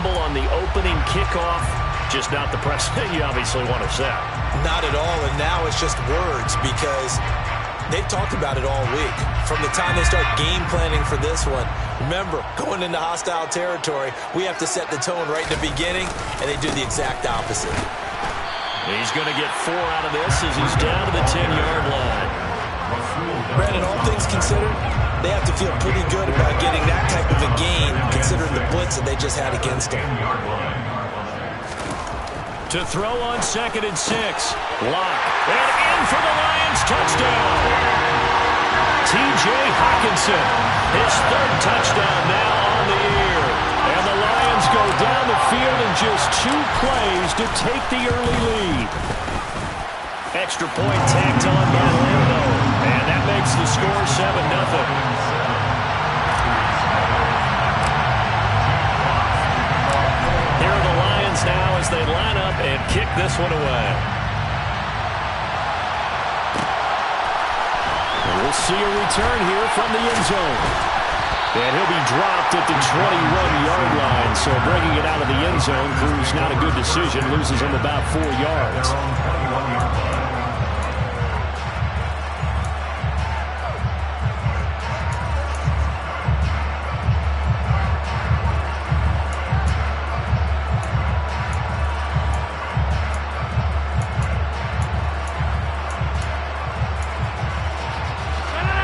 fumble on the opening kickoff, just not the precedent you obviously want to set. Not at all, and now it's just words because they've talked about it all week. From the time they start game planning for this one, remember, going into hostile territory, we have to set the tone right in the beginning, and they do the exact opposite. He's going to get 4 out of this as he's down to the 10-yard line. Brandon, all things considered, they have to feel pretty good about getting that type of a gain, considering the blitz that they just had against them. To throw on 2nd and 6. Lock. And in for the Lions touchdown. T.J. Hockenson. His 3rd touchdown now on the year. And the Lions go down the field in just 2 plays to take the early lead. Extra point tacked on by Lambo. And that makes the score 7-0. Now as they line up and kick this one away. And we'll see a return here from the end zone. And he'll be dropped at the 21-yard line. So bringing it out of the end zone proves not a good decision. Loses him about 4 yards.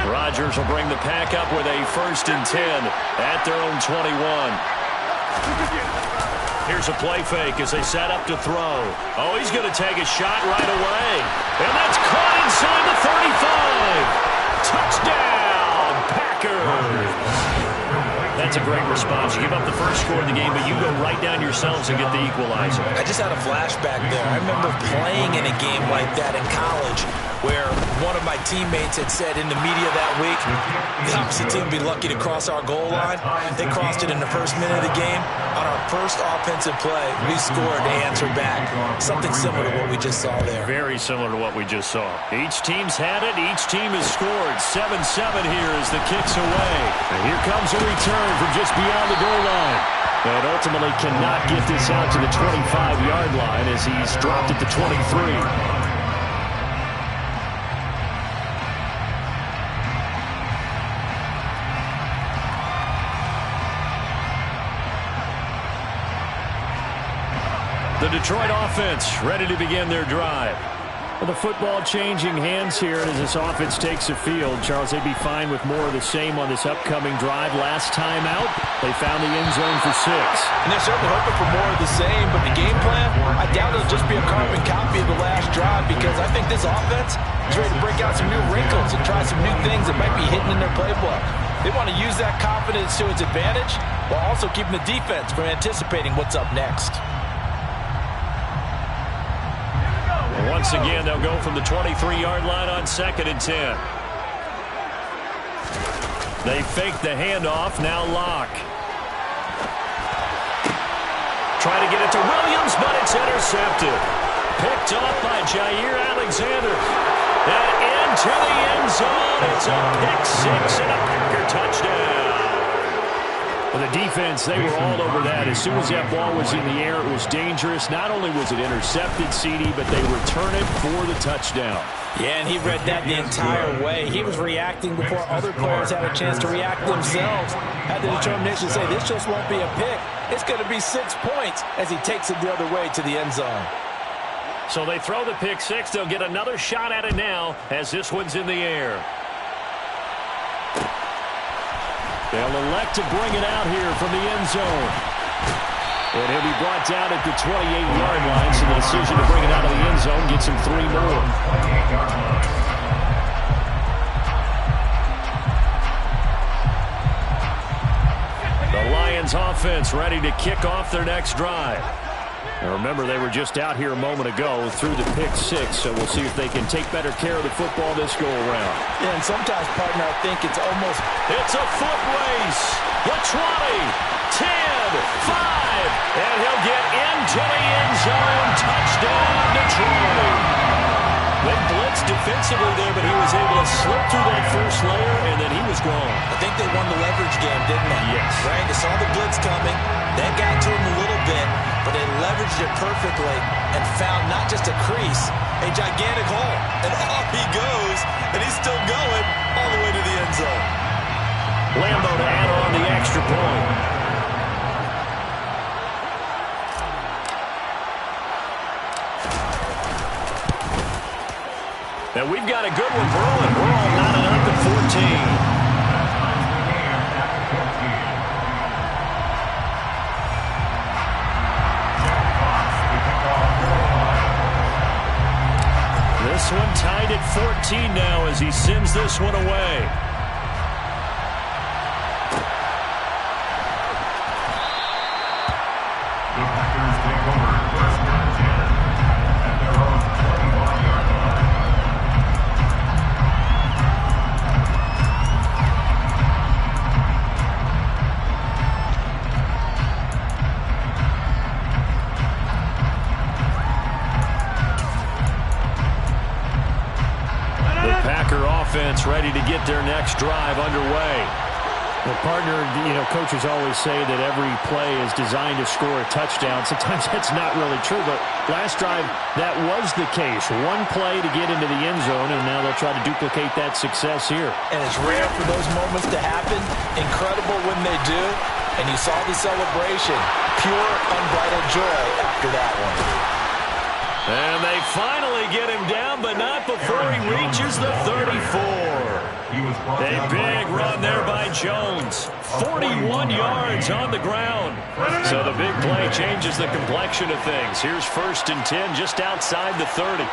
Rodgers will bring the pack up with a 1st and 10 at their own 21. Here's a play fake as they set up to throw. Oh, he's going to take a shot right away. And that's caught inside the 35. Touchdown, Packers. That's a great response. You give up the first score of the game, but you go right down yourselves and get the equalizer. I just had a flashback there. I remember playing in a game like that in college where one of my teammates had said in the media that week, the opposite team would be lucky to cross our goal line. They crossed it in the first minute of the game. On our first offensive play, we scored to answer back. Something similar to what we just saw there. Very similar to what we just saw. Each team's had it. Each team has scored. 7-7 here as the kick's away. And here comes a return from just beyond the goal line. And ultimately cannot get this out to the 25-yard line as he's dropped at the 23. The Detroit offense ready to begin their drive. Well, the football changing hands here as this offense takes the field. Charles, they'd be fine with more of the same on this upcoming drive. Last time out, they found the end zone for 6. And they're certainly hoping for more of the same, but the game plan, I doubt it'll just be a carbon copy of the last drive because I think this offense is ready to break out some new wrinkles and try some new things that might be hidden in their playbook. They want to use that confidence to its advantage while also keeping the defense from anticipating what's up next. Once again, they'll go from the 23-yard line on 2nd and 10. They fake the handoff. Now Locke. Try to get it to Williams, but it's intercepted. Picked off by Jair Alexander. And into the end zone. It's a pick 6 and a Packer touchdown. Well, the defense, they were all over that. As soon as that ball was in the air, it was dangerous. Not only was it intercepted, CD, but they return it for the touchdown. Yeah, and he read that the entire way. He was reacting before other players had a chance to react themselves. Had the determination to say, this just won't be a pick. It's going to be 6 points as he takes it the other way to the end zone. So they throw the pick 6. They'll get another shot at it now as this one's in the air. They'll elect to bring it out here from the end zone. And he'll be brought down at the 28-yard line, so the decision to bring it out of the end zone gets him 3 more. The Lions offense ready to kick off their next drive. Now remember, they were just out here a moment ago through the pick 6, so we'll see if they can take better care of the football this go-around. Yeah, and sometimes, partner, I think it's almost... It's a foot race. The 20, 10, 5, and he'll get into the end zone. Touchdown, Detroit. They blitzed defensively there, but he was able to slip through that first layer, and then he was gone. I think they won the leverage game, didn't they? Yes. Right? They saw the blitz coming. That got to him a little managed it perfectly and found not just a crease, a gigantic hole. And off he goes, and he's still going all the way to the end zone. Lambo to add on the extra point. And we've got a good one brewing. We're all knotted up at 14. This one tied at 14 now as he sends this one away. The Packers take over first and 10 at their own 21-yard line. The Packer offense ready to get their next drive underway. Well, partner, coaches always say that every play is designed to score a touchdown. Sometimes that's not really true, but last drive, that was the case. One play to get into the end zone, and now they'll try to duplicate that success here. And it's rare for those moments to happen. Incredible when they do. And you saw the celebration. Pure, unbridled joy after that one. And they finally get him down, but not before he reaches the 34. A big run there by Jones. 41 yards on the ground. So the big play changes the complexion of things. Here's 1st and 10 just outside the 30.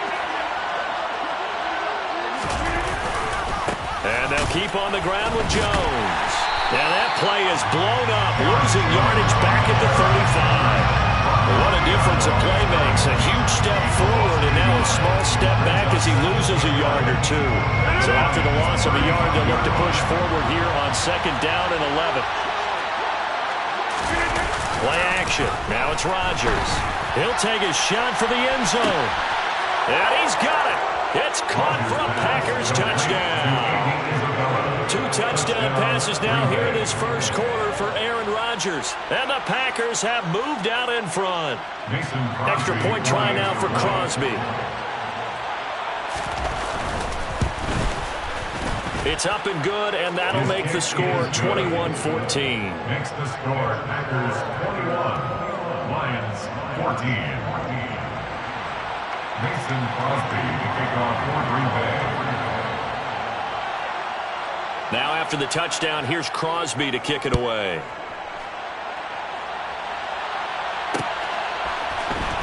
And they'll keep on the ground with Jones. Now that play is blown up, losing yardage back at the 35. What a difference a play makes. A huge step forward and now a small step back as he loses a yard or two. So after the loss of a yard, they'll look to push forward here on 2nd down and 11. Play action. Now it's Rodgers. He'll take a shot for the end zone. And he's got it. It's caught for a Packers touchdown. 2 touchdown passes now here in this first quarter for Aaron Rodgers. And the Packers have moved out in front. Extra point try now for Crosby. It's up and good, and that'll make the score 21-14. Makes the score Packers 21, Lions 14. Mason Crosby to kick off for Green Bay. Now after the touchdown, here's Crosby to kick it away.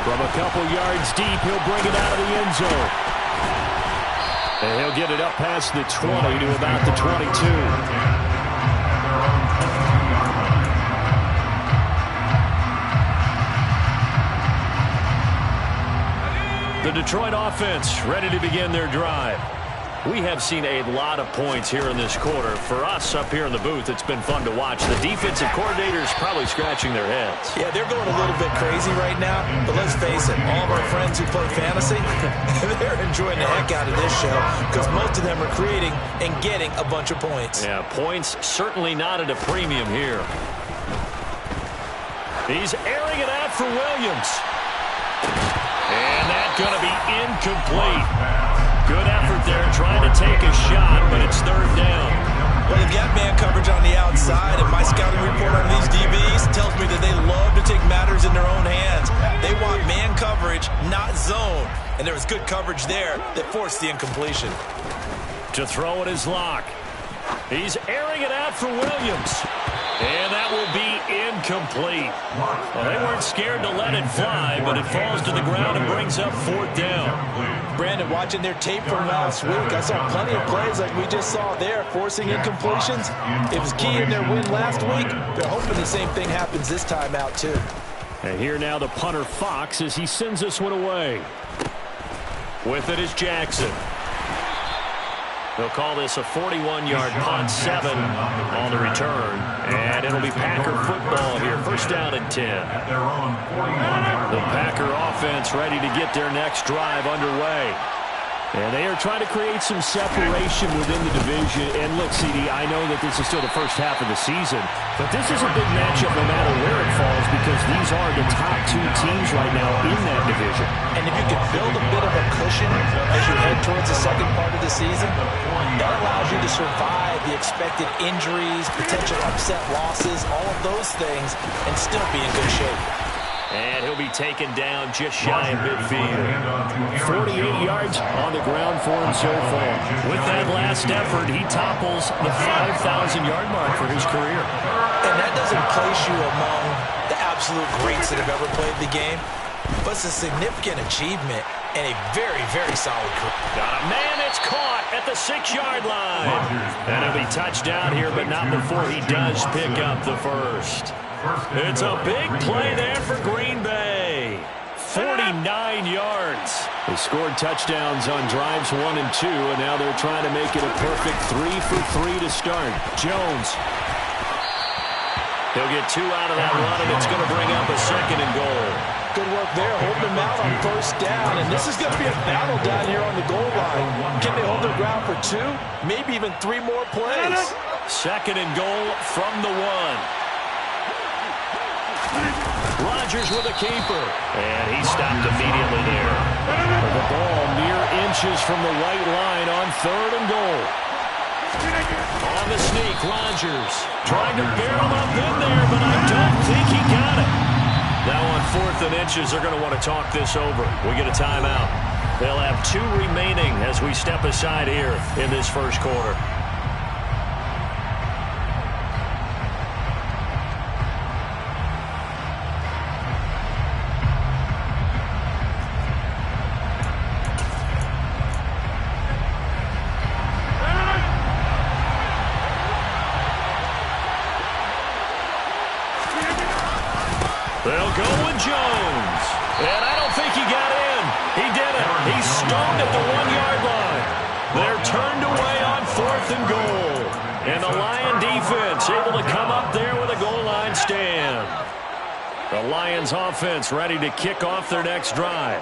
From a couple yards deep, he'll bring it out of the end zone. And he'll get it up past the 20 to about the 22. The Detroit offense ready to begin their drive. We have seen a lot of points here in this quarter. For us up here in the booth, it's been fun to watch. The defensive coordinators probably scratching their heads. Yeah, they're going a little bit crazy right now, but let's face it, all of our friends who play fantasy, they're enjoying the heck out of this show because most of them are creating and getting a bunch of points. Yeah, points certainly not at a premium here. He's airing it out for Williams. And that's going to be incomplete. Good effort there trying to take a shot, but it's 3rd down. Well, they've got man coverage on the outside, and my scouting report on these DBs tells me that they love to take matters in their own hands. They want man coverage, not zone. And there was good coverage there that forced the incompletion. To throw it is Locke. He's airing it out for Williams. And that will be incomplete. Well, they weren't scared to let it fly, but it falls to the ground and brings up 4th down. Brandon, watching their tape from last week, I saw plenty of plays like we just saw there, forcing incompletions. It was key in their win last week. They're hoping the same thing happens this time out, too. And here now the punter Fox as he sends this one away. With it is Jackson. They'll call this a 41-yard punt, 7 on the return. And it'll be Packer football here. 1st down and 10. The Packer offense ready to get their next drive underway. And they are trying to create some separation within the division. And look, CD, I know that this is still the first half of the season, but this is a big matchup no matter where it falls because these are the top two teams right now in that division. And if you can build a bit of a cushion as you head towards the second part of the season, that allows you to survive the expected injuries, potential upset losses, all of those things, and still be in good shape. And he'll be taken down just shy of midfield. 48 yards on the ground for him so far. With that last effort, he topples the 5,000-yard mark for his career. And that doesn't place you among the absolute greats that have ever played the game, but it's a significant achievement and a very, very solid career. Got a man, it's caught at the 6-yard line. And he'll be touched down here, but not before he does pick up the first. It's a big play there for Green Bay. 49 yards. They scored touchdowns on drives 1 and 2, and now they're trying to make it a perfect 3 for 3 to start. Jones. He'll get 2 out of that run, and it's going to bring up a 2nd and goal. Good work there, holding them out on first down, and this is going to be a battle down here on the goal line. Can they hold their ground for 2, maybe even 3 more plays? 2nd and goal from the 1. Rodgers with a keeper. And he stopped immediately there. The ball mere inches from the white line on 3rd and goal. On the sneak, Rodgers trying to barrel up in there, but I don't think he got it. Now on 4th and inches, they're going to want to talk this over. We get a timeout. They'll have 2 remaining as we step aside here in this first quarter. They'll go with Jones. And I don't think he got in. He didn't. He stoned at the 1-yard line. They're turned away on 4th and goal. And the Lion defense able to come up there with a goal line stand. The Lions offense ready to kick off their next drive.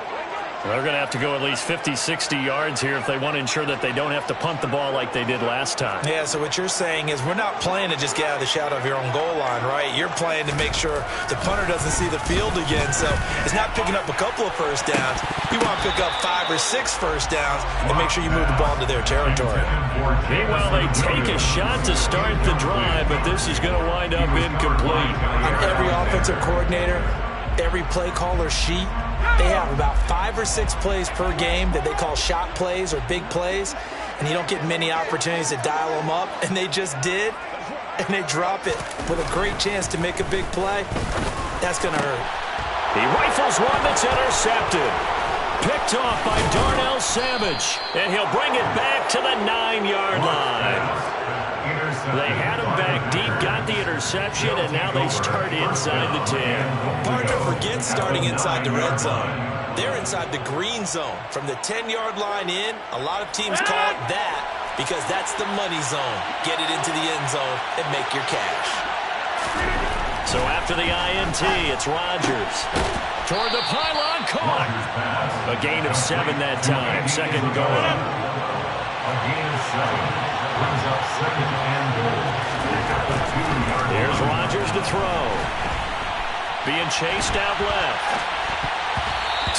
They're going to have to go at least 50, 60 yards here if they want to ensure that they don't have to punt the ball like they did last time. Yeah, so what you're saying is we're not playing to just get out of the shadow of your own goal line, right? You're playing to make sure the punter doesn't see the field again. So it's not picking up a couple of first downs. You want to pick up 5 or 6 first downs and make sure you move the ball into their territory. Meanwhile, they take a shot to start the drive, but this is going to wind up incomplete. On every offensive coordinator, every play caller sheet, they have about 5 or 6 plays per game that they call shot plays or big plays, and you don't get many opportunities to dial them up, and they just did, and they drop it with a great chance to make a big play. That's going to hurt. He rifles one that's intercepted. Picked off by Darnell Savage, and he'll bring it back to the 9-yard line. They had him back deep, got the interception, and now they start inside the 10. Hard to forget starting inside the red zone. They're inside the green zone. From the 10-yard line in, a lot of teams call it that because that's the money zone. Get it into the end zone and make your cash. So after the INT, it's Rodgers. Toward the pylon, caught. A gain of 7 that time, 2nd goal. A gain of 7. Brings up 2nd and goal. Here's Rodgers to throw. Being chased out left.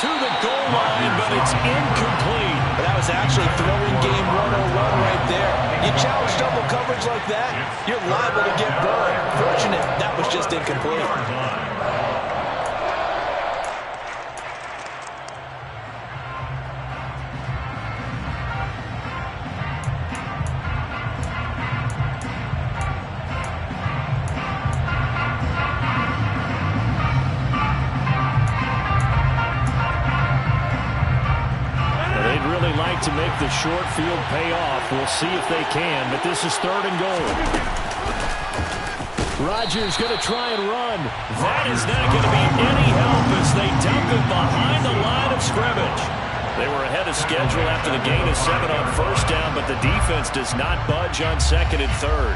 To the goal line, but it's incomplete. That was actually throwing game 101 right there. You challenge double coverage like that, you're liable to get burned. Fortunate, that was just incomplete. To make the short field pay off. We'll see if they can, but this is 3rd and goal. Rodgers going to try and run. That is not going to be any help as they dump it behind the line of scrimmage. They were ahead of schedule after the gain of 7 on first down, but the defense does not budge on 2nd and 3rd.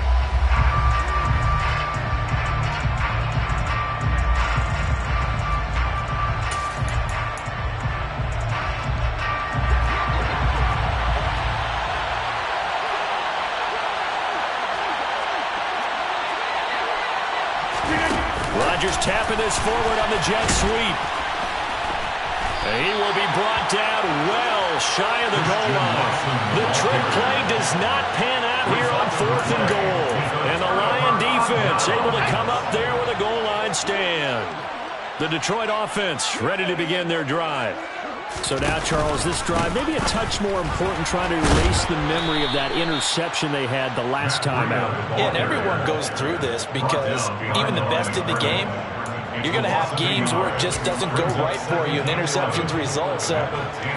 Chargers tapping this forward on the jet sweep. He will be brought down well shy of the goal line. The trick play does not pan out here on 4th and goal. And the Lion defense able to come up there with a goal line stand. The Detroit offense ready to begin their drive. So now, Charles, this drive maybe a touch more important, trying to erase the memory of that interception they had the last time out. Yeah, and everyone goes through this because even the best in the game, you're going to have games where it just doesn't go right for you and interceptions result. So,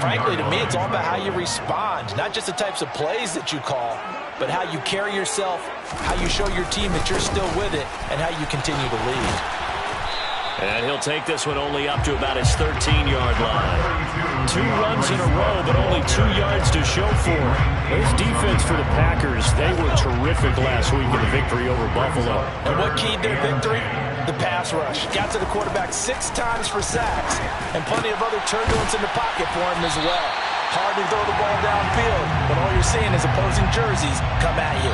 frankly, to me, it's all about how you respond, not just the types of plays that you call, but how you carry yourself, how you show your team that you're still with it, and how you continue to lead. And he'll take this one only up to about his 13-yard line. 2 runs in a row, but only 2 yards to show for it. This defense for the Packers, they were terrific last week in the victory over Buffalo. And what keyed their victory? The pass rush. Got to the quarterback 6 times for sacks, and plenty of other turbulence in the pocket for him as well. Hard to throw the ball downfield, but all you're seeing is opposing jerseys come at you.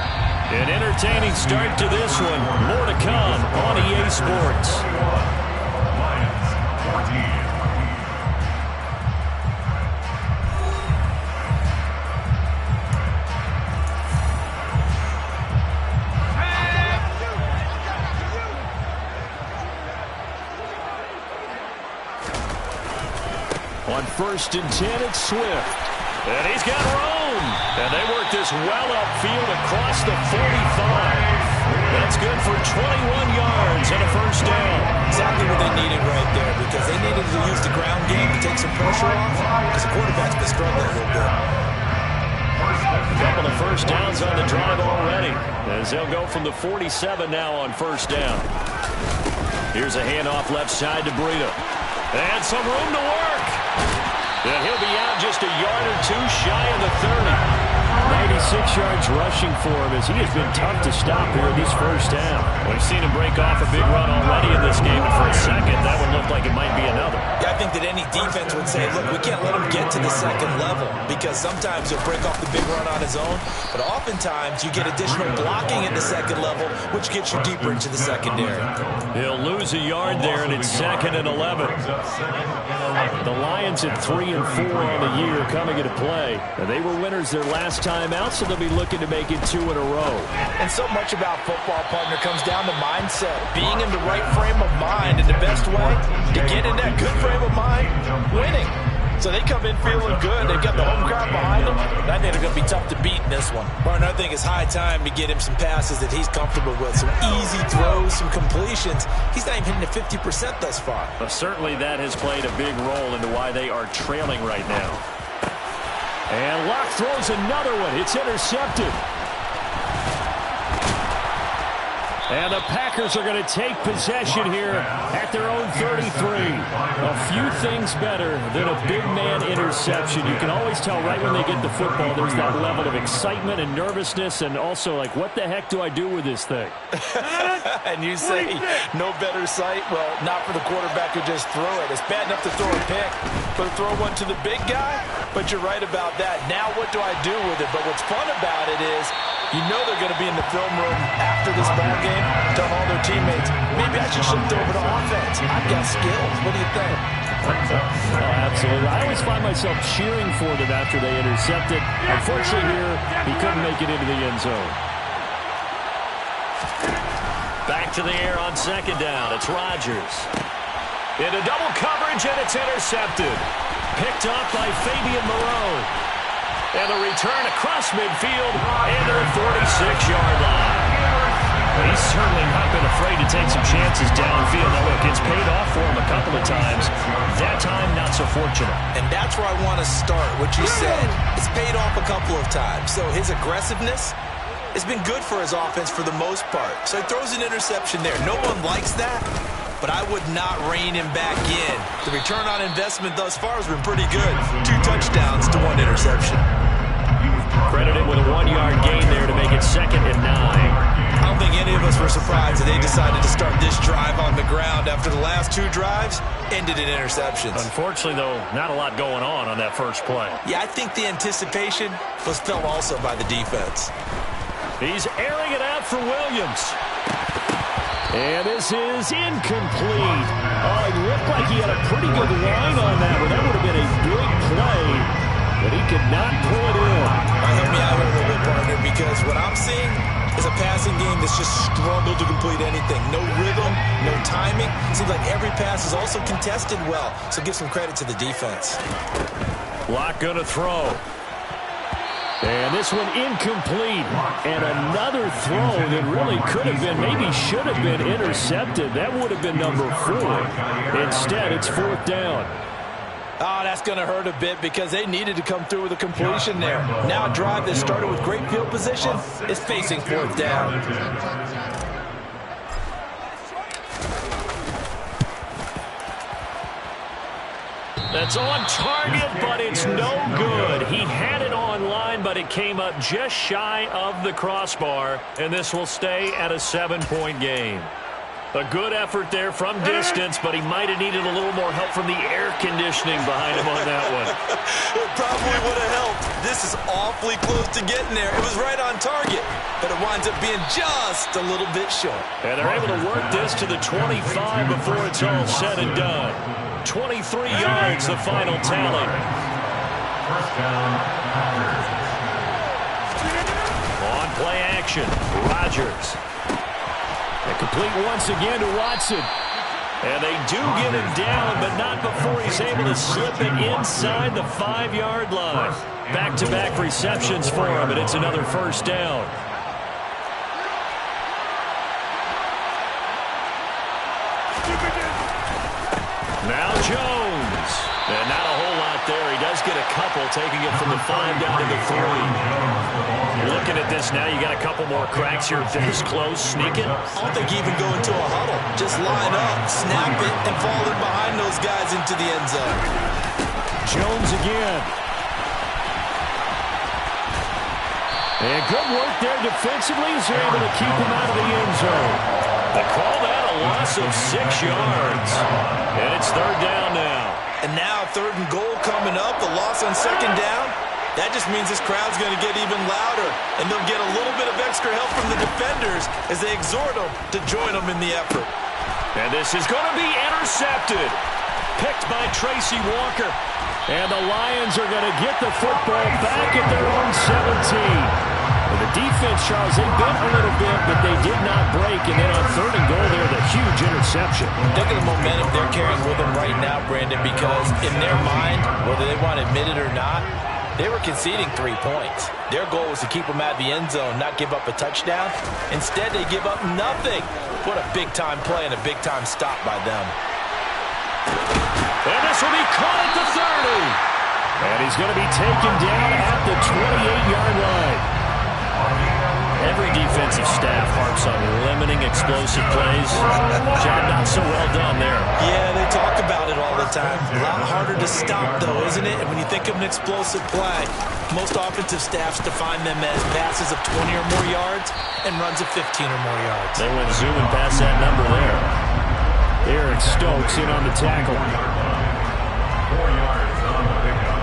An entertaining start to this one. More to come on EA Sports. On 1st and 10, it's Swift. And he's got room. And they work this well upfield across the 45. That's good for 21 yards and a first down. Exactly what they needed right there, because they needed to use the ground game to take some pressure off, because the quarterback's been struggling a little bit. A couple of first downs on the drive already, as they'll go from the 47 now on first down. Here's a handoff left side to Breida. And some room to work. And he'll be out just a yard or 2 shy of the 30. 96 yards rushing for him, as he has been tough to stop here in this first down. We've seen him break off a big run already in this game, and for a second, that would look like it might be another. Yeah, I think that any defense would say, look, we can't let him get to the second level, because sometimes he'll break off the big run on his own, but oftentimes you get additional blocking at the second level, which gets you deeper into the secondary. He'll lose a yard there, and it's 2nd and 11. The Lions at 3 and 4 on the year coming into play. And they were winners their last time out, so they'll be looking to make it 2 in a row. And so much about football, partner, comes down to mindset. Being in the right frame of mind, and the best way to get in that good frame of mind, winning. So they come in feeling good. They've got the home crowd behind them. And I think they're going to be tough to beat in this one. Partner, I think it's high time to get him some passes that he's comfortable with. Some easy throws, some completions. He's not even hitting at 50% thus far. Well, certainly that has played a big role into why they are trailing right now. And Locke throws another one. It's intercepted. And the Packers are going to take possession here at their own 33. A few things better than a big man interception. You can always tell right when they get the football, there's that level of excitement and nervousness, and also like, what the heck do I do with this thing? And you say, no better sight? Well, not for the quarterback who just threw it. It's bad enough to throw a pick, but to throw one to the big guy? But you're right about that. Now what do I do with it? But what's fun about it is, you know they're going to be in the film room after this ball game, telling all their teammates, maybe I should shift over to offense. I've got skills. What do you think? Oh, absolutely. I always find myself cheering for them after they intercept it. Unfortunately here, he couldn't make it into the end zone. Back to the air on 2nd down. It's Rodgers. Into double coverage, and it's intercepted. Picked up by Fabian Moreau. And the return across midfield into the 46-yard line. He's certainly not been afraid to take some chances downfield. Now, look, it's paid off for him a couple of times. That time, not so fortunate. And that's where I want to start, what you said. It's paid off a couple of times. So his aggressiveness has been good for his offense for the most part. So he throws an interception there. No one likes that, but I would not rein him back in. The return on investment thus far has been pretty good. 2 touchdowns to 1 interception. Credited with a 1-yard gain there to make it 2nd and 9. I don't think any of us were surprised that they decided to start this drive on the ground after the last 2 drives ended in interceptions. Unfortunately, though, not a lot going on that first play. Yeah, I think the anticipation was felt also by the defense. He's airing it out for Williams. And this is incomplete. Oh, it looked like he had a pretty good line on that one. That would have been a big play, but he could not pull it in. Help me out here a little bit, partner, because what I'm seeing is a passing game that's just struggled to complete anything. No rhythm, no timing. Seems like every pass is also contested well, so give some credit to the defense. Locke going to throw. And this one incomplete. And another throw that really could have been, maybe should have been intercepted. That would have been number 4. Instead, it's 4th down. Oh, that's going to hurt a bit because they needed to come through with a completion there. Now a drive that started with great field position is facing 4th down. That's on target, but it's no good. He had it on line, but it came up just shy of the crossbar, and this will stay at a 7-point game. A good effort there from distance, but he might have needed a little more help from the air conditioning behind him on that one. It probably would have helped. This is awfully close to getting there. It was right on target, but it winds up being just a little bit short. And they're able to work this to the 25 before it's all said and done. 23 yards, the final tally. First down, Packers. On play action, Rodgers. And complete once again to Watson. And they do get him down, but not before he's able to slip it inside the 5-yard line. Back-to-back receptions for him, and it's another first down. Now Jones. And not a whole lot there. He does get a couple, taking it from the 5 down to the 3. Looking at this now, you got a couple more cracks here. This close, sneaking. I don't think you even go into a huddle. Just line up, snap it, and fall in behind those guys into the end zone. Jones again. And good work there defensively as they're able to keep him out of the end zone. They call that a loss of 6 yards. And it's 3rd down now. And now 3rd and goal coming up, the loss on 2nd down. That just means this crowd's going to get even louder, and they'll get a little bit of extra help from the defenders as they exhort them to join them in the effort. And this is going to be intercepted. Picked by Tracy Walker. And the Lions are going to get the football back at their own 17. The defense, Charles, they bent a little bit, but they did not break. And then on 3rd and goal there, the huge interception. Look at the momentum they're carrying with them right now, Brandon, because in their mind, whether they want to admit it or not, they were conceding 3 points. Their goal was to keep them out of the end zone, not give up a touchdown. Instead, they give up nothing. What a big-time play and a big-time stop by them. And this will be caught at the 30. And he's going to be taken down at the 28-yard line. Every defensive staff harps on limiting explosive plays. Job not so well done there. Yeah, they talk about it all the time. A lot harder to stop, though, isn't it? And when you think of an explosive play, most offensive staffs define them as passes of 20 or more yards and runs of 15 or more yards. They went zooming past that number there. Eric Stokes in on the tackle. 4 yards on the pickup.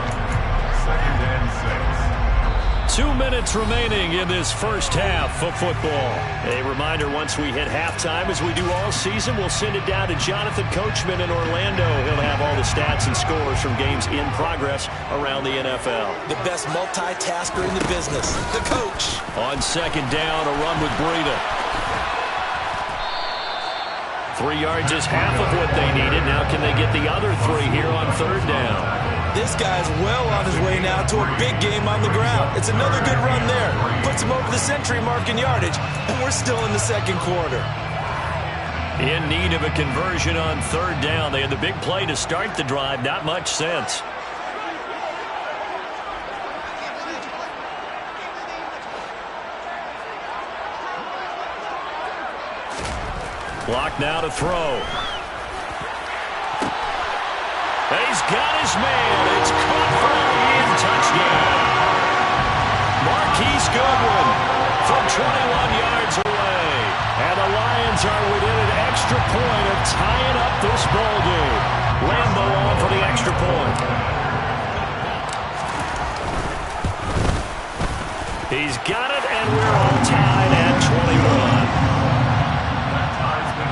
2nd and 6. 2 minutes remaining in this first half of football. A reminder, once we hit halftime, as we do all season, we'll send it down to Jonathan Coachman in Orlando. He'll have all the stats and scores from games in progress around the NFL. The best multitasker in the business, the coach. On 2nd down, a run with Breida. 3 yards is half of what they needed. Now can they get the other 3 here on 3rd down? This guy's well on his way now to a big game on the ground. It's another good run there. Puts him over the century mark in yardage, and we're still in the 2nd quarter. In need of a conversion on 3rd down. They had the big play to start the drive. Not much sense. Block now to throw. He's got his man. It's caught for a touchdown. Marquise Goodwin from 21 yards away. And the Lions are within an extra point of tying up this ball game. Lambo on for the extra point. He's got it, and we're all tied at 21. That ties the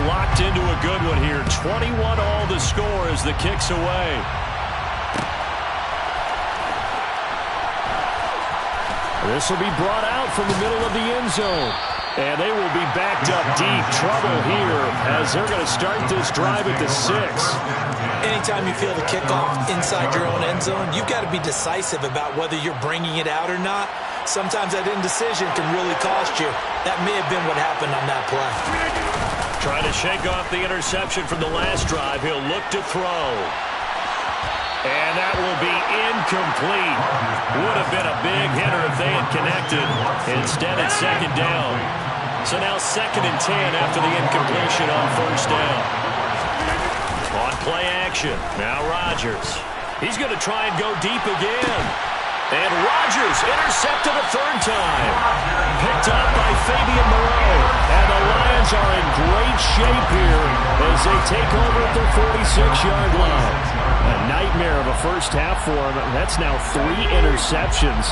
gets locked into a good one here. 21-all the score as the kick's away. This will be brought out from the middle of the end zone. And they will be backed up deep. Trouble here as they're going to start this drive at the 6. Anytime you feel the kickoff inside your own end zone, you've got to be decisive about whether you're bringing it out or not. Sometimes that indecision can really cost you. That may have been what happened on that play. Trying to shake off the interception from the last drive. He'll look to throw. And that will be incomplete. Would have been a big hitter if they had connected. Instead, it's second down. So now 2nd and 10 after the incompletion on 1st down. On play action. Now Rodgers. He's going to try and go deep again. And Rodgers intercepted a 3rd time. Picked up by Fabian Moreau. And the Lions are in great shape here as they take over at their 46-yard line. A nightmare of a first half for him. That's now 3 interceptions.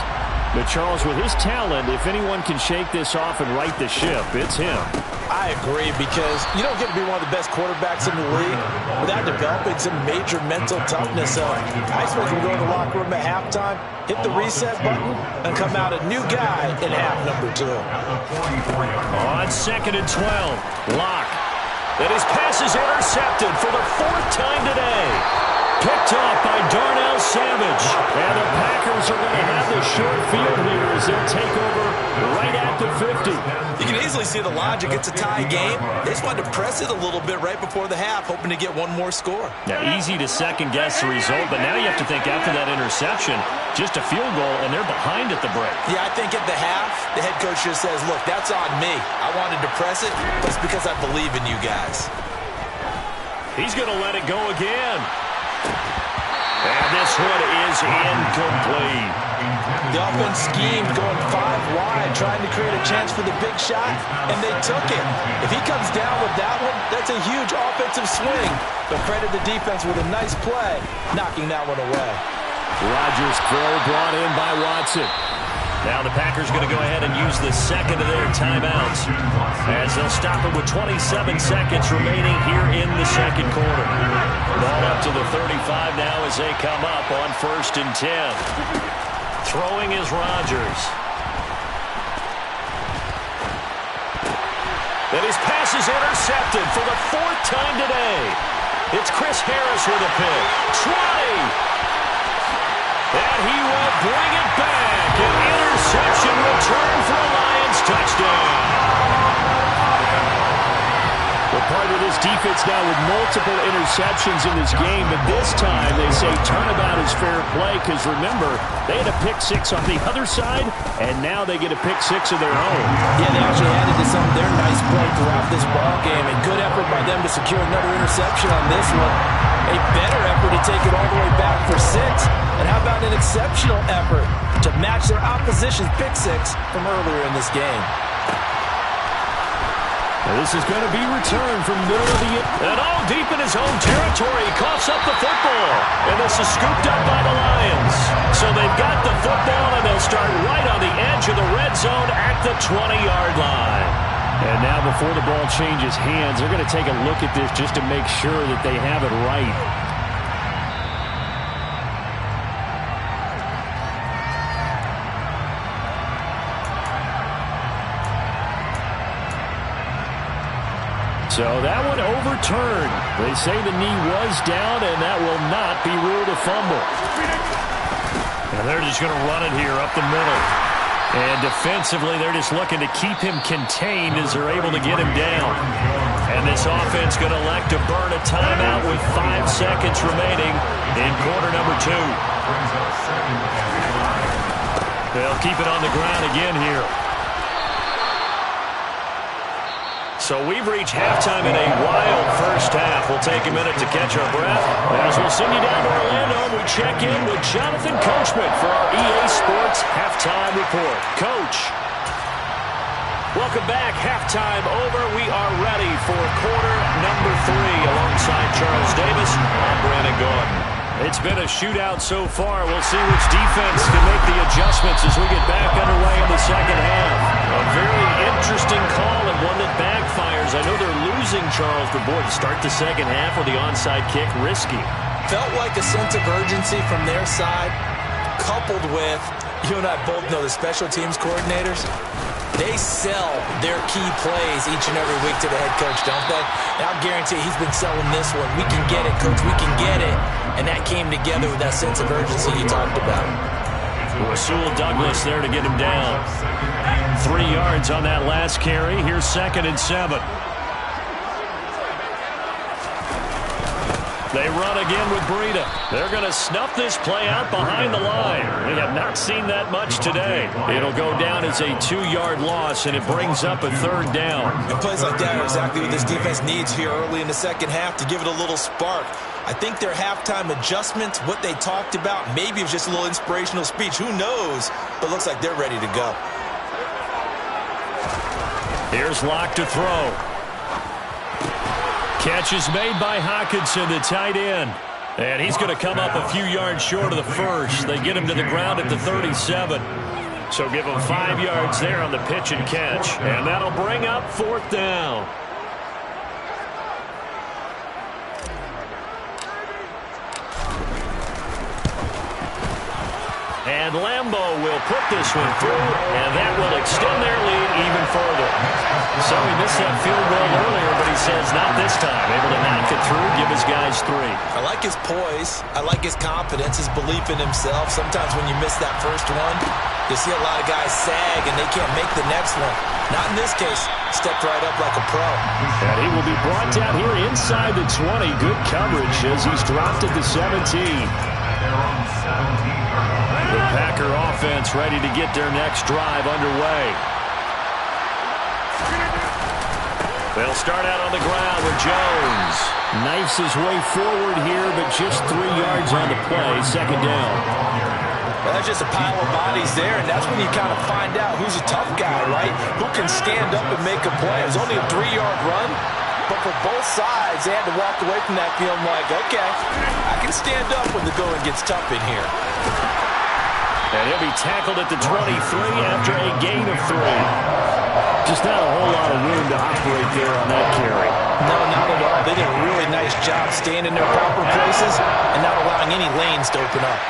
But Charles, with his talent, if anyone can shake this off and right the ship, it's him. I agree, because you don't get to be one of the best quarterbacks in the league without developing some major mental toughness. I expect him to go in the locker room at halftime, hit the reset button, and come out a new guy in half number 2. On 2nd and 12, Locke. And his pass is intercepted for the 4th time today. Picked up by Darnell Savage. And the Packers are going to have the short field here as they'll take over right at the 50. You can easily see the logic. It's a tie game. They just wanted to press it a little bit right before the half, hoping to get one more score. Now, easy to second-guess the result, but now you have to think after that interception, just a field goal, and they're behind at the break. Yeah, I think at the half, the head coach just says, look, that's on me. I wanted to press it, but it's because I believe in you guys. He's going to let it go again. And this one is incomplete. The offense schemed going 5 wide, trying to create a chance for the big shot, and they took it. If he comes down with that one, that's a huge offensive swing. But credit the defense with a nice play, knocking that one away. Rodgers' throw brought in by Watson. Now the Packers going to go ahead and use the 2nd of their timeouts as they'll stop it with 27 seconds remaining here in the 2nd quarter. Ball up to the 35 now as they come up on 1st and 10. Throwing is Rodgers. And his pass is intercepted for the 4th time today. It's Chris Harris with a pick. 20. And he will bring it back. An interception return for a Lions touchdown. Well, part of this defense now with multiple interceptions in this game, but this time they say turnabout is fair play because, remember, they had a pick 6 on the other side, and now they get a pick 6 of their own. Yeah, they actually added to some of their nice play throughout this ball game, and good effort by them to secure another interception on this one. A better effort to take it all the way back for 6. And how about an exceptional effort to match their opposition's pick 6 from earlier in this game? Now this is going to be returned from middle of the end. And all deep in his own territory, he coughs up the football. And this is scooped up by the Lions. So they've got the football, and they'll start right on the edge of the red zone at the 20-yard line. And now before the ball changes hands, they're going to take a look at this just to make sure that they have it right. So that one overturned. They say the knee was down, and that will not be ruled a fumble. And they're just going to run it here up the middle. And defensively, they're just looking to keep him contained as they're able to get him down. And this offense going to elect to burn a timeout with 5 seconds remaining in quarter number 2. They'll keep it on the ground again here. So we've reached halftime in a wild first half. We'll take a minute to catch our breath as we'll send you down to Orlando and we check in with Jonathan Coachman for our EA Sports Halftime Report. Coach. Welcome back. Halftime over. We are ready for quarter number 3 alongside Charles Davis. I'm Brandon Gordon. It's been a shootout so far. We'll see which defense can make the adjustments as we get back underway in the second half. A very interesting call and one that backfires. I know they're losing losing, Charles, but boy, to start the second half with the onside kick, risky. Felt like a sense of urgency from their side, coupled with, you and I both know the special teams coordinators, they sell their key plays each and every week to the head coach, don't they? And I'll guarantee he's been selling this one. We can get it, coach, we can get it. And that came together with that sense of urgency you talked about. Rasul Douglas there to get him down. 3 yards on that last carry. Here's 2nd and 7. They run again with Breida. They're going to snuff this play out behind the line. They have not seen that much today. It'll go down as a 2-yard loss, and it brings up a 3rd down. And plays like that are exactly what this defense needs here early in the second half to give it a little spark. I think their halftime adjustments, what they talked about, maybe it was just a little inspirational speech. Who knows? But it looks like they're ready to go. Here's Locke to throw. Catch is made by Hockenson, the tight end. And he's going to come up a few yards short of the first. They get him to the ground at the 37. So give him 5 yards there on the pitch and catch. And that'll bring up 4th down. And Lambo will put this one through, and that will extend their lead even further. So he missed that field goal earlier, but he says not this time. Able to knock it through, give his guys 3. I like his poise. I like his confidence, his belief in himself. Sometimes when you miss that first one, you see a lot of guys sag, and they can't make the next one. Not in this case. Stepped right up like a pro. And he will be brought down here inside the 20. Good coverage as he's dropped at the 17. The Packer offense ready to get their next drive underway. They'll start out on the ground with Jones. Knifes his way forward here, but just 3 yards on the play. 2nd down. Well, that's just a pile of bodies there, and that's when you kind of find out who's a tough guy, right? Who can stand up and make a play. It was only a 3-yard run, but for both sides, they had to walk away from that feeling like, okay, I can stand up when the going gets tough in here. And he'll be tackled at the 23 after a gain of 3. Just not a whole lot of room to operate there on that carry. No, not at all. They did a really nice job staying in their proper places and not allowing any lanes to open up.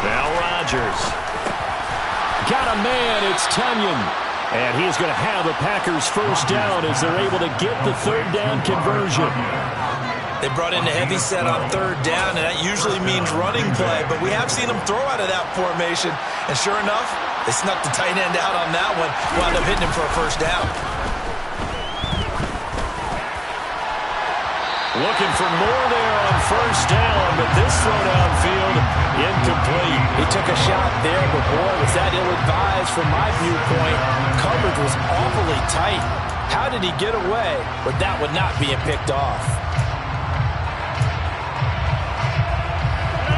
Now Rodgers. Got a man, it's Tunyon. And he's going to have the Packers' first down as they're able to get the 3rd down conversion. They brought in the heavy set on 3rd down, and that usually means running play, but we have seen them throw out of that formation, and sure enough, they snuck the tight end out on that one, wound up hitting him for a first down. Looking for more there on 1st down, but this throw downfield incomplete. He took a shot there, but boy, was that ill-advised from my viewpoint. Coverage was awfully tight. How did he get away with that one not being picked off?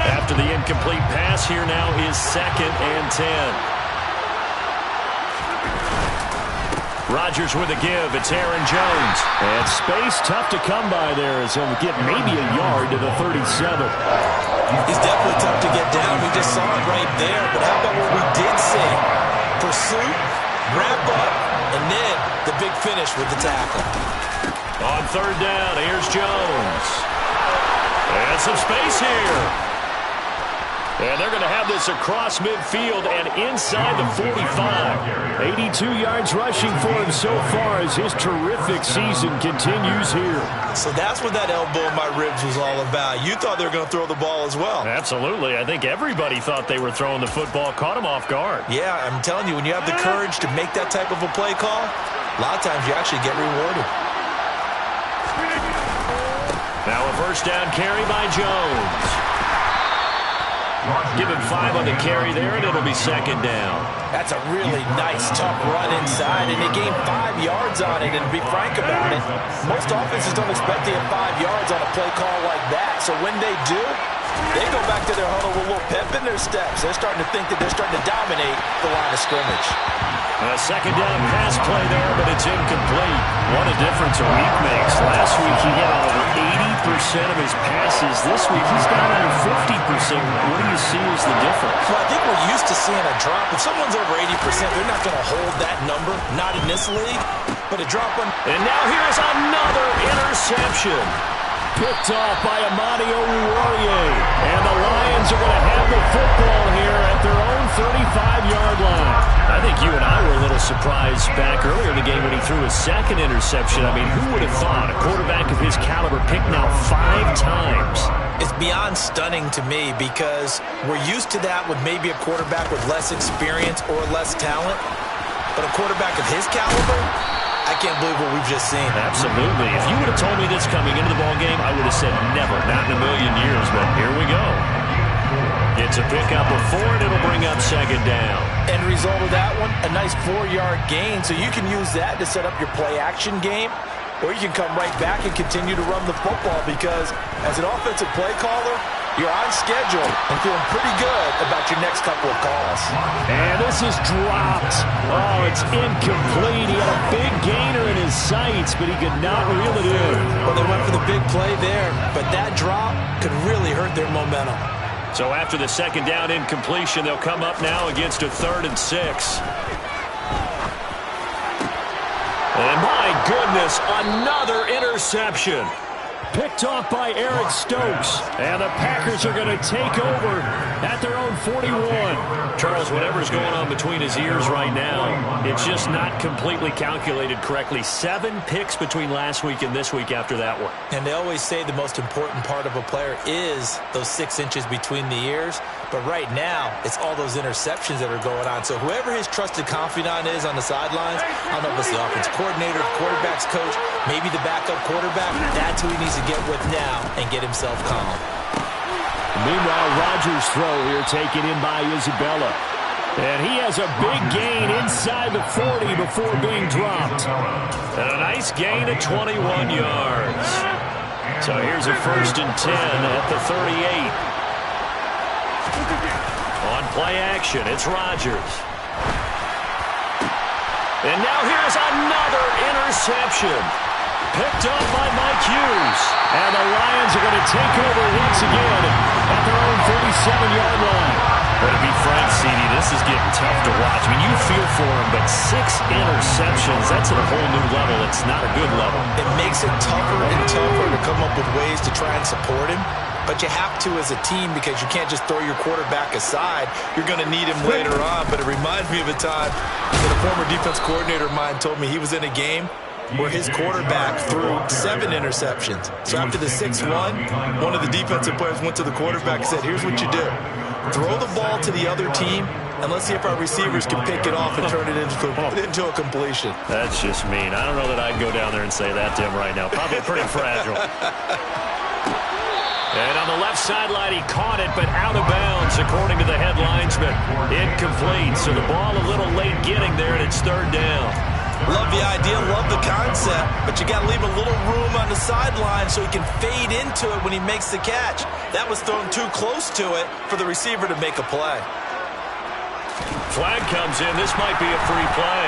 After the incomplete pass, here now is 2nd and 10. Rodgers with a give. It's Aaron Jones. And space tough to come by there as he'll get maybe a yard to the 37. He's definitely tough to get down. We just saw it right there. But how about what we did see? Pursuit, wrap up, and then the big finish with the tackle. On 3rd down, here's Jones. And some space here. And they're going to have this across midfield and inside the 45. 82 yards rushing for him so far as his terrific season continues here. So that's what that elbow in my ribs was all about. You thought they were going to throw the ball as well. Absolutely. I think everybody thought they were throwing the football, caught him off guard. Yeah, I'm telling you, when you have the courage to make that type of a play call, a lot of times you actually get rewarded. Now a first down carry by Jones. Give him 5 on the carry there, and it'll be 2nd down. That's a really nice, tough run inside, and they gained 5 yards on it. And to be frank about it, most offenses don't expect to get 5 yards on a play call like that. So when they do, They go back to their huddle with a little pep in their steps. They're starting to think that they're starting to dominate the line of scrimmage. A second down pass play there, but it's incomplete. What a difference a week makes. Last week he hit over 80% of his passes. This week he's down under 50%. What do you see as the difference? Well, I think we're used to seeing a drop. If someone's over 80%, they're not going to hold that number. Not in this league. But a drop on... And now here's another interception. Picked off by Amadio Uwarie. And the Lions are going to have the football here at their own 35-yard line. I think you and I were a little surprised back earlier in the game when he threw his second interception. I mean, who would have thought a quarterback of his caliber picked now 5 times? It's beyond stunning to me because we're used to that with maybe a quarterback with less experience or less talent. But a quarterback of his caliber, I can't believe what we've just seen. Absolutely. If you would have told me this coming into the ballgame, I would have said never, not in a million years. But here we go. It's a pickup of 4, and it'll bring up second down. End result of that one, a nice 4-yard gain. So you can use that to set up your play-action game, or you can come right back and continue to run the football because as an offensive play caller, you're on schedule and feeling pretty good about your next couple of calls. And this is dropped. Oh, it's incomplete. He had a big gainer in his sights, but he could not reel it in. Well, they went for the big play there, but that drop could really hurt their momentum. So after the second down incompletion, they'll come up now against a 3rd and 6. And my goodness, another interception. Picked off by Eric Stokes. And the Packers are going to take over at their own 41. Charles, whatever's going on between his ears right now, it's just not completely calculated correctly. 7 picks between last week and this week after that one. And they always say the most important part of a player is those 6 inches between the ears. But right now, it's all those interceptions that are going on. So whoever his trusted confidant is on the sidelines, I don't know if it's the offense coordinator, the quarterback's coach, maybe the backup quarterback, that's who he needs to get with now and get himself calm. Meanwhile, Rodgers' throw here taken in by Isabella. And he has a big gain inside the 40 before being dropped. And a nice gain of 21 yards. So here's a 1st and 10 at the 38. On play action, it's Rodgers. And now here's another interception. Picked up by Mike Hughes. And the Lions are going to take over once again at their own 37-yard line. But to be frank, CD, this is getting tough to watch. I mean, you feel for him, but 6 interceptions, that's at a whole new level. It's not a good level. It makes it tougher and tougher to come up with ways to try and support him. But you have to as a team because you can't just throw your quarterback aside. You're going to need him later on. But it reminds me of a time that a former defense coordinator of mine told me he was in a game where his quarterback threw 7 interceptions. So after the 6-1, one of the defensive players went to the quarterback and said, here's what you do. Throw the ball to the other team, and let's see if our receivers can pick it off and turn it into a completion. That's just mean. I don't know that I'd go down there and say that to him right now. Probably pretty fragile. And on the left sideline, he caught it, but out of bounds, according to the head linesman. Incomplete, so the ball a little late getting there, and it's 3rd down. Love the idea, love the concept, but you got to leave a little room on the sideline so he can fade into it when he makes the catch. That was thrown too close to it for the receiver to make a play. Flag comes in. This might be a free play.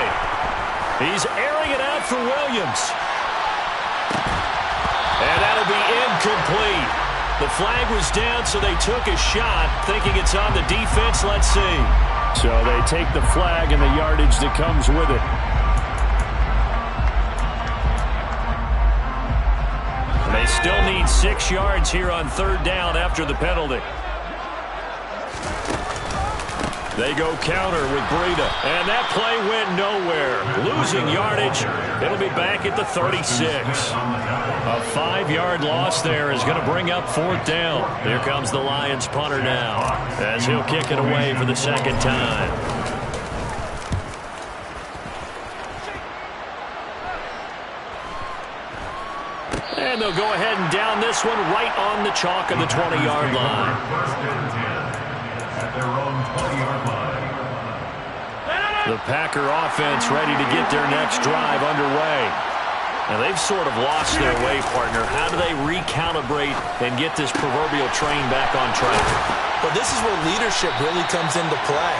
He's airing it out for Williams. And that'll be incomplete. The flag was down, so they took a shot, thinking it's on the defense. Let's see. So they take the flag and the yardage that comes with it. They still need 6 yards here on 3rd down after the penalty. They go counter with Breida. And that play went nowhere. Losing yardage. It'll be back at the 36. A 5-yard loss there is going to bring up 4th down. Here comes the Lions punter now as he'll kick it away for the 2nd time. And they'll go ahead and down this one right on the chalk of the 20-yard line. At their own 20-yard line. The Packer offense ready to get their next drive underway. Now, they've sort of lost their way, partner. How do they recalibrate and get this proverbial train back on track? Well, this is where leadership really comes into play.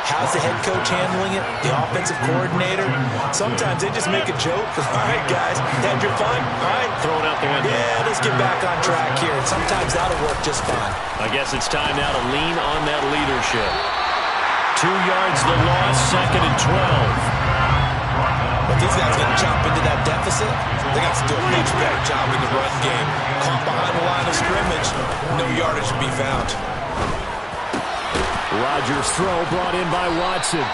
How's the head coach handling it? The offensive coordinator? Sometimes they just make a joke. All right, guys, had your fun? All right. Throw it out the window. Yeah, let's get back on track here. And sometimes that'll work just fine. I guess it's time now to lean on that leadership. 2 yards the loss, 2nd and 12. But these guys going to chop into that deficit. They got to do a much better job in the run game. Caught behind the line of scrimmage. No yardage to be found. Rodgers' throw brought in by Watson.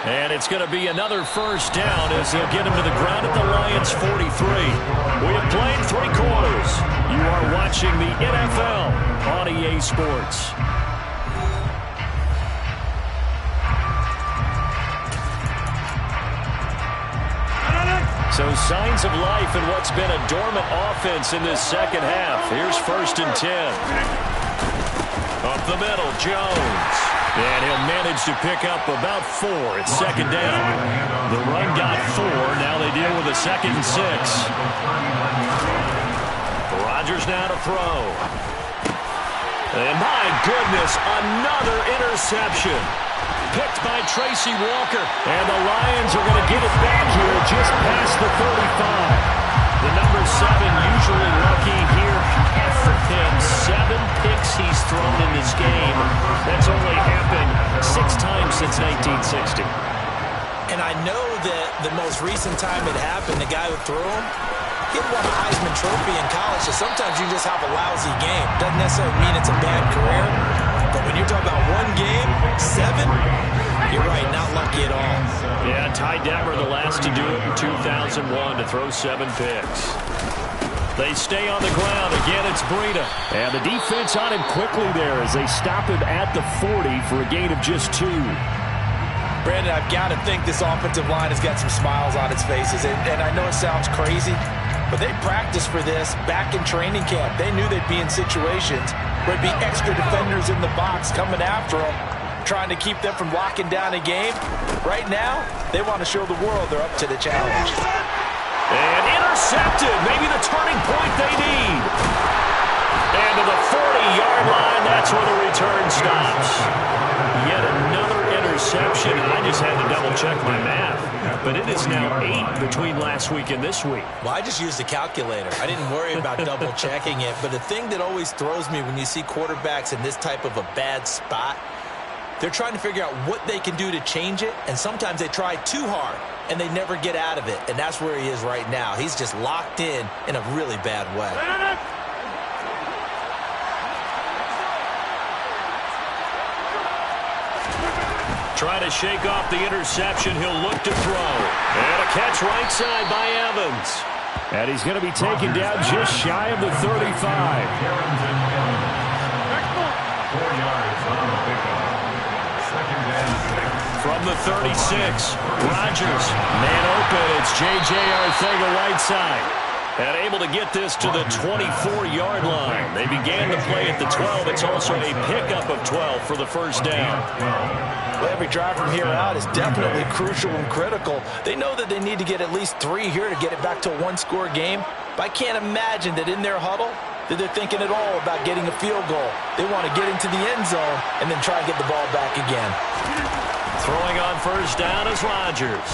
And it's going to be another first down as they'll get him to the ground at the Lions' 43. We have played 3 quarters. You are watching the NFL on EA Sports. So signs of life in what's been a dormant offense in this second half. Here's 1st and 10. Up the middle, Jones. And he'll manage to pick up about 4. It's 2nd down. The run got 4. Now they deal with a 2nd and 6. Rodgers now to throw. And my goodness, another interception. Picked by Tracy Walker. And the Lions are going to get it back here just past the 35. The number 7 usually lucky here. For him, 7 picks he's thrown in this game. That's only happened 6 times since 1960. And I know that the most recent time it happened, the guy who threw him, he won a Heisman Trophy in college, so sometimes you just have a lousy game. Doesn't necessarily mean it's a bad career, but when you're talking about 1 game, 7, you're right, not lucky at all. Yeah, Ty Detmer the last to do it in 2001 to throw 7 picks. They stay on the ground. Again, it's Breida. And the defense on him quickly there as they stop him at the 40 for a gain of just 2. Brandon, I've got to think this offensive line has got some smiles on its faces. And I know it sounds crazy, but they practiced for this back in training camp. They knew they'd be in situations where there'd be extra defenders in the box coming after them, trying to keep them from locking down a game. Right now, they want to show the world they're up to the challenge. And intercepted. Maybe the turning point they need. And to the 40-yard line, that's where the return stops. Yet another interception. I just had to double-check my math. But it is now 8 between last week and this week. Well, I just used a calculator. I didn't worry about double-checking it. But the thing that always throws me when you see quarterbacks in this type of a bad spot, they're trying to figure out what they can do to change it, and sometimes they try too hard, and they never get out of it, and that's where he is right now. He's just locked in a really bad way. Trying to shake off the interception. He'll look to throw. And a catch right side by Evans. And he's going to be taken down just shy of the 35. 4 yards on the pickup. 2nd and 6. From the 36, Rodgers. Man open. It's J.J. Arcega-Whiteside. And able to get this to the 24-yard line. They began the play at the 12. It's also a pickup of 12 for the first down. Well, every drive from here out is definitely crucial and critical. They know that they need to get at least 3 here to get it back to a 1-score game. But I can't imagine that in their huddle that they're thinking at all about getting a field goal. They want to get into the end zone and then try and get the ball back again. Throwing on first down is Rodgers.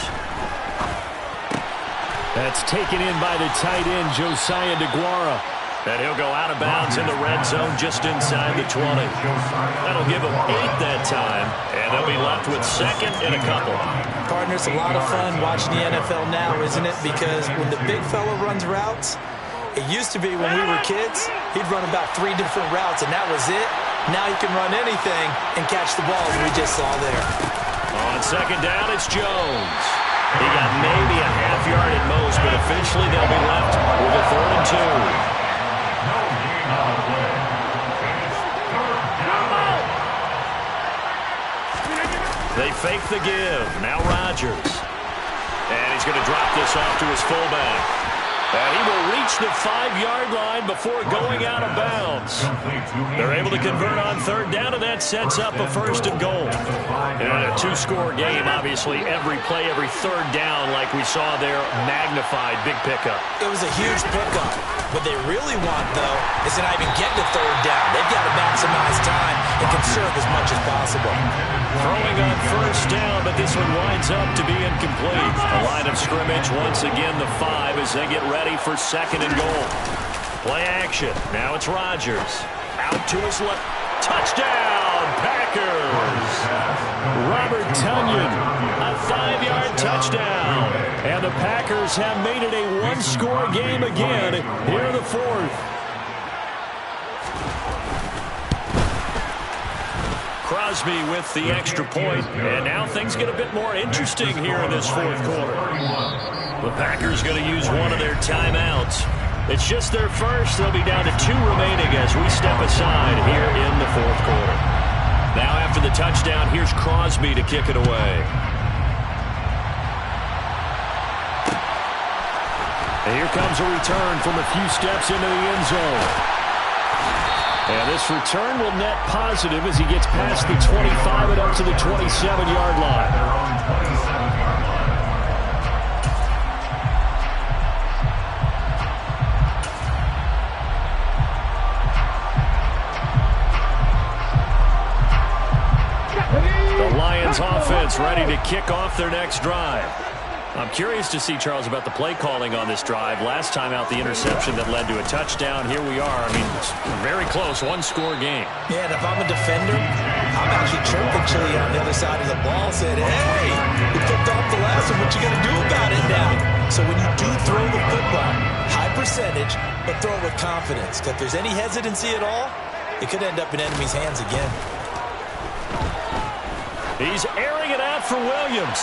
That's taken in by the tight end, Josiah DeGuara. And he'll go out of bounds in the red zone just inside the 20. That'll give them 8 that time. And they'll be left with 2nd and a couple. Partner, it's a lot of fun watching the NFL now, isn't it? Because when the big fella runs routes, it used to be when we were kids, he'd run about 3 different routes, and that was it. Now he can run anything and catch the ball, as we just saw there. On second down, it's Jones. He got maybe a half yard at most, but eventually they'll be left with a 3rd and 2. They fake the give. Now Rodgers. And he's going to drop this off to his fullback. And he will reach the 5-yard line before going out of bounds. They're able to convert on 3rd down, and that sets up a 1st and goal. And in a two-score game, obviously, every play, every third down, like we saw there, magnified, big pickup. It was a huge pickup. What they really want, though, is to not even get to third down. They've got to maximize time and conserve as much as possible. Throwing on first down, but this one winds up to be incomplete. The line of scrimmage, once again, the 5 as they get ready for second and goal. Play action. Now it's Rodgers. Out to his left. Touchdown, Packers! Robert Tonyan, a 5-yard touchdown. And the Packers have made it a one-score game again here in the fourth. Crosby with the extra point, and now things get a bit more interesting here in this fourth quarter. The Packers going to use one of their timeouts. It's just their first. They'll be down to 2 remaining as we step aside here in the fourth quarter. Now after the touchdown, here's Crosby to kick it away. And here comes a return from a few steps into the end zone. And this return will net positive as he gets past the 25 and up to the 27-yard line. Offense ready to kick off their next drive. I'm curious to see, Charles, about the play calling on this drive. Last time out, the interception that led to a touchdown. Here we are. I mean, it's very close, one-score game. Yeah, and if I'm a defender, I'm actually chirping Chili on the other side of the ball, saying, hey, you flipped off the last one. What you going to do about it now? So when you do throw the football, high percentage, but throw it with confidence. If there's any hesitancy at all, it could end up in enemy's hands again. He's airing it out for Williams.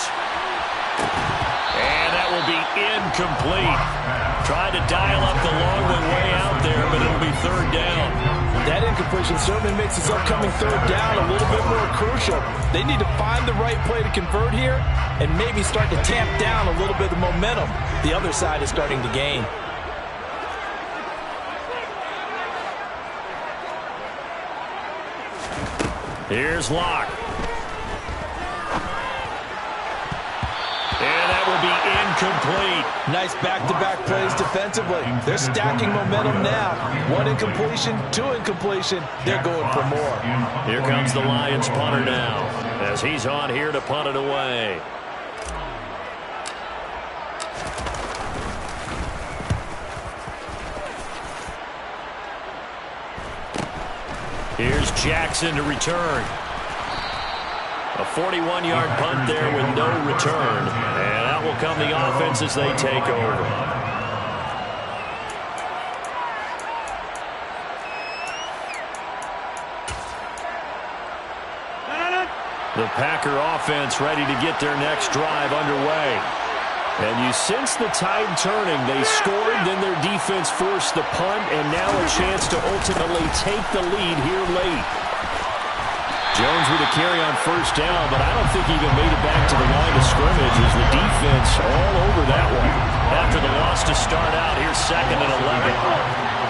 And that will be incomplete. Tried to dial up the long way out there, but it'll be third down. That incompletion certainly makes this upcoming third down a little bit more crucial. They need to find the right play to convert here and maybe start to tamp down a little bit of momentum the other side is starting to gain. Here's Locke. And that will be incomplete. Nice back-to-back plays defensively. They're stacking momentum now. 1 incompletion, 2 incompletion. They're going for more. Here comes the Lions punter now as he's on here to punt it away. Here's Jackson to return. A 41-yard punt there with no return. And out will come the offense as they take over. The Packer offense ready to get their next drive underway. And you sense the tide turning. They scored, then their defense forced the punt, and now a chance to ultimately take the lead here late. Jones with a carry on first down, but I don't think he even made it back to the line of scrimmage as the defense all over that one. After the loss to start out, here's second and 11.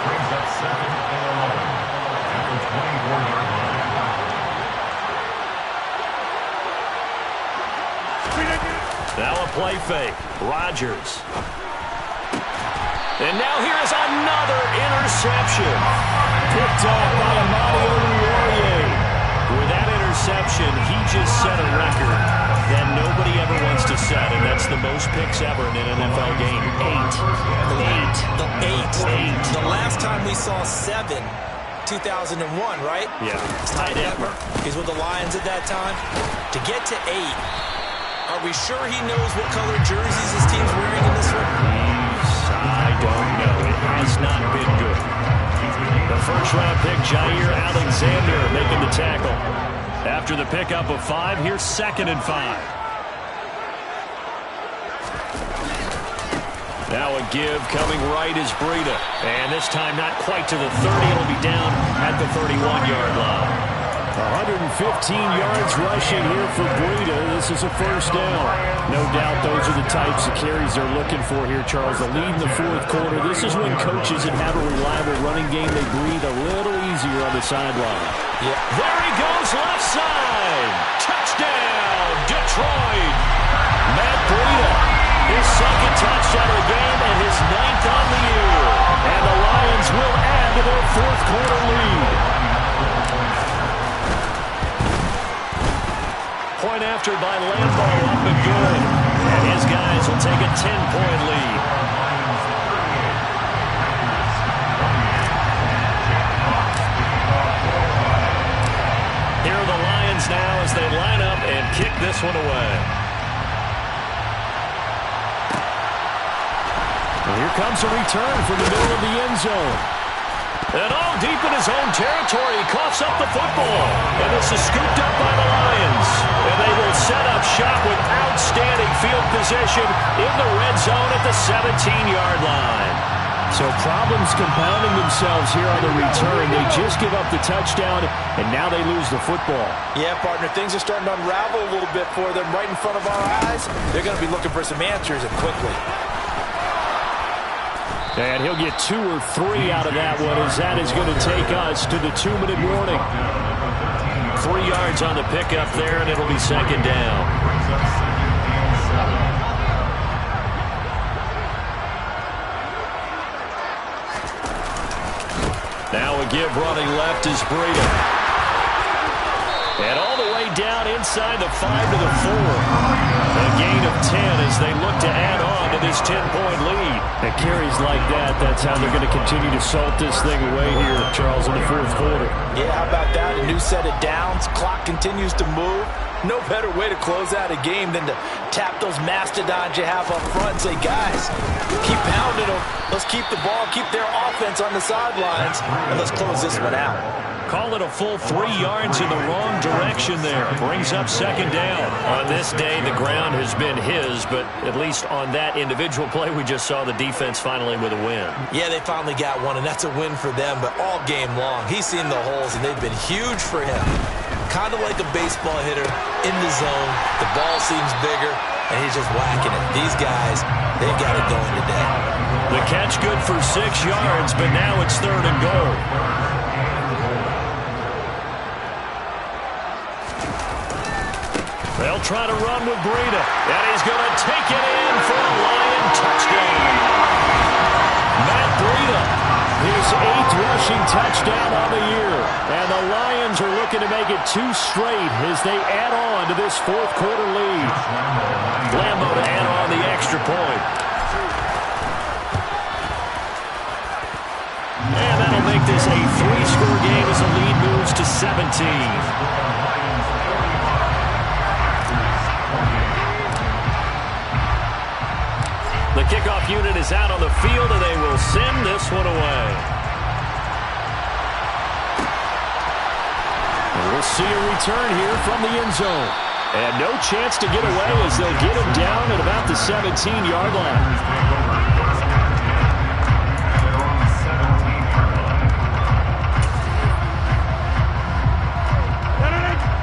Brings up second and 11 at the 24-yard line. Now a play fake. Rodgers. And now here is another interception. Picked off by Wh0aTV. With that interception, he just set a record that nobody ever wants to set, and that's the most picks ever in an NFL game. 8. The last time we saw 7, 2001, right? Yeah. Ty Detmer. He's with the Lions at that time. To get to 8, are we sure he knows what color jerseys his team's wearing in this one? I don't know. It has not been good. The first-round pick, Jair Alexander, making the tackle. After the pickup of 5, here's second and 5. Now a give coming right is Breida. And this time not quite to the 30. It'll be down at the 31-yard line. 115 yards rushing here for Breida. This is a first down. No doubt those are the types of carries they're looking for here, Charles. The lead in the fourth quarter. This is when coaches that have a reliable running game, they breathe a little easier on the sideline. Yeah. There he goes, left side. Touchdown. Detroit. Matt Breida, his second touchdown of the game and his 9th on the year. And the Lions will add to their fourth quarter lead. Point after by Lambo, up and good. And his guys will take a 10-point lead. Here are the Lions now as they line up and kick this one away. And here comes a return from the middle of the end zone. And all deep in his own territory, he coughs up the football. And this is scooped up by the Lions. And they will set up shop with outstanding field position in the red zone at the 17-yard line. So problems compounding themselves here on the return. They just give up the touchdown, and now they lose the football. Yeah, partner, things are starting to unravel a little bit for them right in front of our eyes. They're going to be looking for some answers, and quickly. And he'll get 2 or 3 out of that one, as that is going to take us to the 2-minute warning. 3 yards on the pickup there, and it'll be second down. Now a give running left is Breida. And all the way down inside the 5 to the 4. A gain of 10 as they look to add on to this 10-point lead. And carries like that, that's how they're going to continue to salt this thing away here, Charles, in the fourth quarter. Yeah, how about that? A new set of downs. Clock continues to move. No better way to close out a game than to tap those mastodons you have up front and say, guys, keep pounding them. Let's keep the ball, keep their offense on the sidelines, and let's close this one out. Call it a full 3 yards in the wrong direction there. Brings up second down. On this day, the ground has been his, but at least on that individual play, we just saw the defense finally with a win. Yeah, they finally got one, and that's a win for them, but all game long, he's seen the holes, and they've been huge for him. Kind of like a baseball hitter in the zone. The ball seems bigger, and he's just whacking it. These guys, they've got it going today. The catch good for 6 yards, but now it's 3rd and goal. They'll try to run with Breida, and he's going to take it in for a Lion touchdown. Matt Breida, his 8th rushing touchdown on the year. And the Lions are looking to make it 2 straight as they add on to this fourth quarter lead. Lambo to add on the extra point. And that'll make this a 3-score game as the lead moves to 17. The kickoff unit is out on the field, and they will send this one away. And we'll see a return here from the end zone. And no chance to get away as they'll get him down at about the 17-yard line.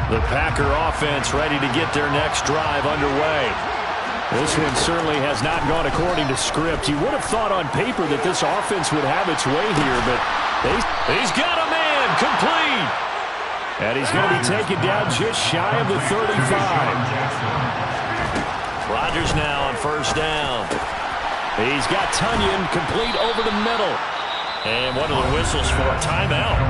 The Packer offense ready to get their next drive underway. This one certainly has not gone according to script. You would have thought on paper that this offense would have its way here, but he's got a man complete. And he's going to be taken down just shy of the 35. Rodgers now on first down. He's got Tunyon complete over the middle. And what are the whistles for? Timeout.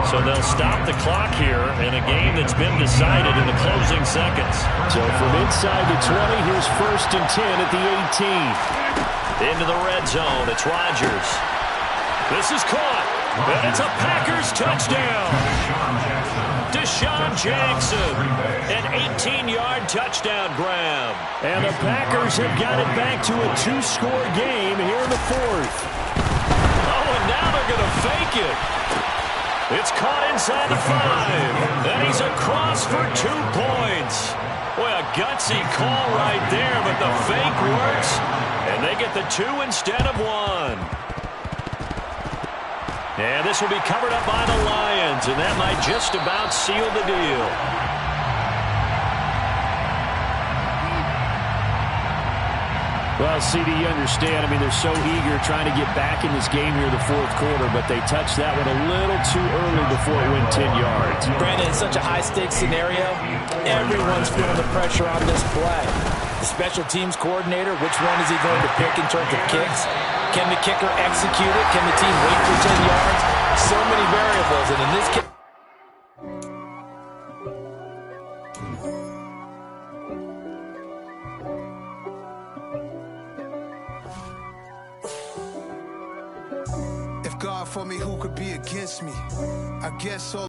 So they'll stop the clock here in a game that's been decided in the closing seconds. So from inside the 20, here's 1st and 10 at the 18. Into the red zone, it's Rodgers. This is caught, and it's a Packers touchdown. Deshaun Jackson, an 18-yard touchdown grab. And the Packers have got it back to a 2-score game here in the 4th. Oh, and now they're going to fake it. It's caught inside the 5, and he's across for 2 points. Boy, a gutsy call right there, but the fake works, and they get the 2 instead of 1. And this will be covered up by the Lions, and that might just about seal the deal. Well, Well, CD, you understand. I mean, they're so eager trying to get back in this game here in the fourth quarter, but they touched that one a little too early before it went 10 yards. Brandon, it's such a high-stakes scenario. Everyone's feeling the pressure on this play. The special teams coordinator, which one is he going to pick in terms of kicks? Can the kicker execute it? Can the team wait for 10 yards? So many variables, and in this case, God for me, who could be against me? I guess so.